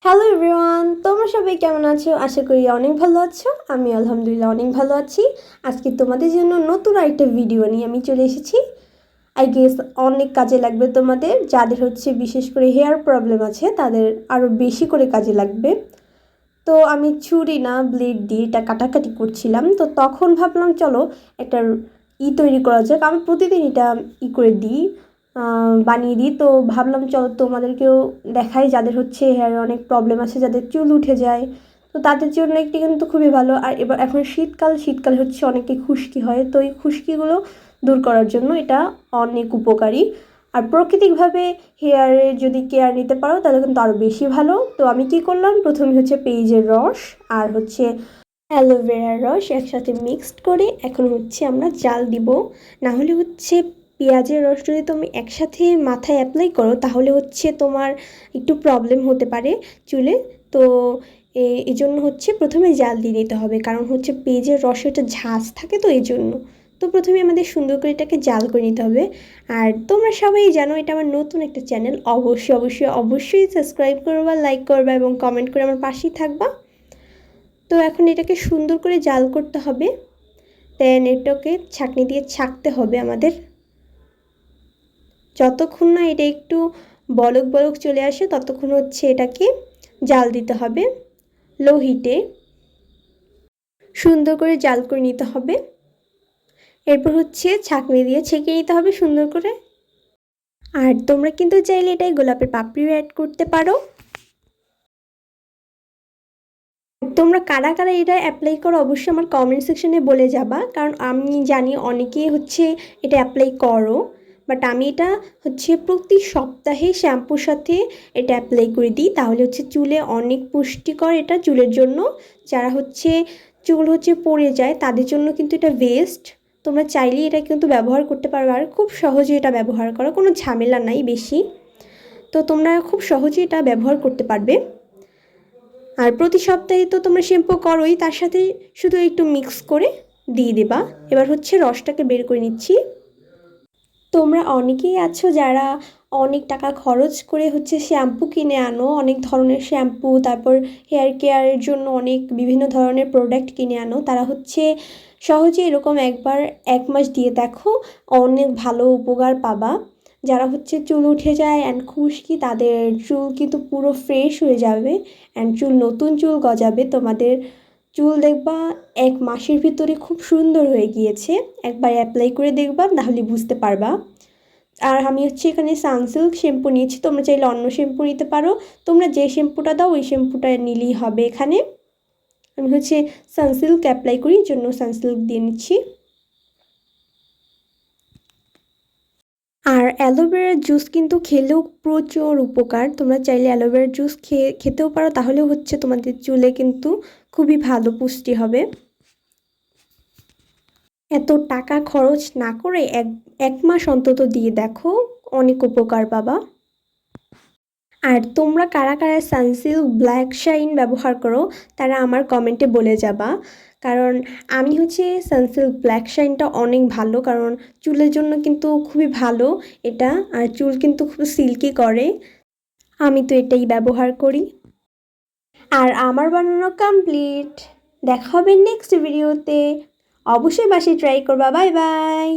Hello everyone, তোমরা সবাই কেমন আছো? আশা করি অনেক ভালো আছো। আমি আলহামদুলিল্লাহ অনেক ভালো আছি। আজকে তোমাদের জন্য নতুন আরেকটা ভিডিও নিয়ে আমি চলে এসেছি। আই গেস অনেক কাজে লাগবে তোমাদের, যাদের হচ্ছে বিশেষ করে হেয়ার প্রবলেম আছে তাদের আরও বেশি করে কাজে লাগবে। তো আমি ছুরি না ব্লেড দিয়ে এটা কাটাকাটি করছিলাম, তো তখন ভাবলাম চলো একটা তৈরি করা যাক। আমি প্রতিদিন এটা করে দিই, বানিয়ে দিই। তো ভাবলাম চলো তোমাদেরকেও দেখাই, যাদের হচ্ছে হেয়ারে অনেক প্রবলেম আছে, যাদের চুল উঠে যায়, তো তাদের জন্য একটি কিন্তু খুবই ভালো। আর এখন শীতকালে হচ্ছে অনেকে খুশকি হয়, তো এই খুশকিগুলো দূর করার জন্য এটা অনেক উপকারী। আর প্রাকৃতিকভাবে হেয়ারের যদি কেয়ার নিতে পারো তাহলে কিন্তু আরও বেশি ভালো। তো আমি কি করলাম, প্রথমে হচ্ছে পেঁয়াজের রস আর হচ্ছে অ্যালোভেরার রস একসাথে মিক্সড করে এখন হচ্ছে আমরা জাল দিব। না হলে হচ্ছে পেঁয়াজের রস যদি তুমি একসাথে মাথায় অ্যাপ্লাই করো তাহলে হচ্ছে তোমার একটু প্রবলেম হতে পারে চুলে। তো এই জন্য হচ্ছে প্রথমে জাল দিয়ে নিতে হবে, কারণ হচ্ছে পেঁয়াজের রসে একটা ঝাঁজ থাকে, তো এই জন্য। তো প্রথমে আমাদের সুন্দর করে এটাকে জাল করে নিতে হবে। আর তোমরা সবাই জানো এটা আমার নতুন একটা চ্যানেল, অবশ্যই সাবস্ক্রাইব করবা, লাইক করবা এবং কমেন্ট করে আমার পাশেই থাকবা। তো এখন এটাকে সুন্দর করে জাল করতে হবে, দেন এটাকে ছাঁকনি দিয়ে ছাঁকতে হবে আমাদের, যতক্ষণ না এটা একটু বলক বলক চলে আসে ততক্ষণ হচ্ছে এটাকে জাল দিতে হবে লো হিটে। সুন্দর করে জাল করে নিতে হবে, এরপর হচ্ছে ছাঁকনি দিয়ে ছেঁকে নিতে হবে সুন্দর করে। আর তোমরা কিন্তু চাইলে এটাই গোলাপের পাপড়িও অ্যাড করতে পারো। তোমরা কারা কারা এটা অ্যাপ্লাই করো অবশ্যই আমার কমেন্ট সেকশনে বলে যাবা, কারণ আমি জানি অনেকেই হচ্ছে এটা অ্যাপ্লাই করো। বাট আমি এটা হচ্ছে প্রতি সপ্তাহে শ্যাম্পুর সাথে এটা অ্যাপ্লাই করে দিই, তাহলে হচ্ছে চুলে অনেক পুষ্টিকর এটা চুলের জন্য। যারা হচ্ছে চুল হচ্ছে পড়ে যায় তাদের জন্য কিন্তু এটা বেস্ট। তোমরা চাইলেই এটা কিন্তু ব্যবহার করতে পারবে, আর খুব সহজে এটা ব্যবহার করো, কোনো ঝামেলা নাই বেশি। তো তোমরা খুব সহজে এটা ব্যবহার করতে পারবে। আর প্রতি সপ্তাহে তো তোমরা শ্যাম্পু করোই, তার সাথে শুধু একটু মিক্স করে দিয়ে দেবা। এবার হচ্ছে রসটাকে বের করে নিচ্ছি। তোমরা অনেকেই আছো যারা অনেক টাকা খরচ করে হচ্ছে শ্যাম্পু কিনে আনো, অনেক ধরনের শ্যাম্পু, তারপর হেয়ার কেয়ারের জন্য অনেক বিভিন্ন ধরনের প্রোডাক্ট কিনে আনো। তারা হচ্ছে সহজে এরকম একবার 1 মাস দিয়ে দেখো, অনেক ভালো উপকার পাবা। যারা হচ্ছে চুল উঠে যায় অ্যান্ড খুশকি, তাদের চুল কিন্তু পুরো ফ্রেশ হয়ে যাবে অ্যান্ড নতুন চুল গজাবে। তোমাদের চুল দেখবা 1 মাসের ভিতরে খুব সুন্দর হয়ে গিয়েছে। একবার অ্যাপ্লাই করে দেখবা, তাহলে বুঝতে পারবা। আর আমি হচ্ছে এখানে সানসিল্ক শ্যাম্পু নিয়েছি, তোমরা চাইলে অন্য শ্যাম্পু নিতে পারো। তোমরা যে শ্যাম্পুটা দাও ওই শ্যাম্পুটা নিলেই হবে। এখানে আমি হচ্ছে সানসিল্ক অ্যাপ্লাই করি, জন্য সানসিল্ক দিয়ে নিচ্ছি। আর অ্যালোভেরার জুস কিন্তু খেলেও প্রচুর উপকার, তোমরা চাইলে অ্যালোভেরার জুস খেতেও পারো, তাহলে হচ্ছে তোমাদের চুলে কিন্তু খুবই ভালো পুষ্টি হবে। এত টাকা খরচ না করে এক মাস অন্তত দিয়ে দেখো, অনেক উপকার পাবা। আর তোমরা কারা কারা সানসিল্ক ব্ল্যাক শাইন ব্যবহার করো তারা আমার কমেন্টে বলে যাবা, কারণ আমি হচ্ছে সানসিল্ক ব্ল্যাক শাইনটা অনেক ভালো, কারণ চুলের জন্য কিন্তু খুবই ভালো এটা, আর চুল কিন্তু খুব সিল্কি করে। আমি তো এটাই ব্যবহার করি। আর আমার বানানো কমপ্লিট। দেখা হবে নেক্সট ভিডিওতে। অবশ্যই বাসায় ট্রাই করবা। Bye bye.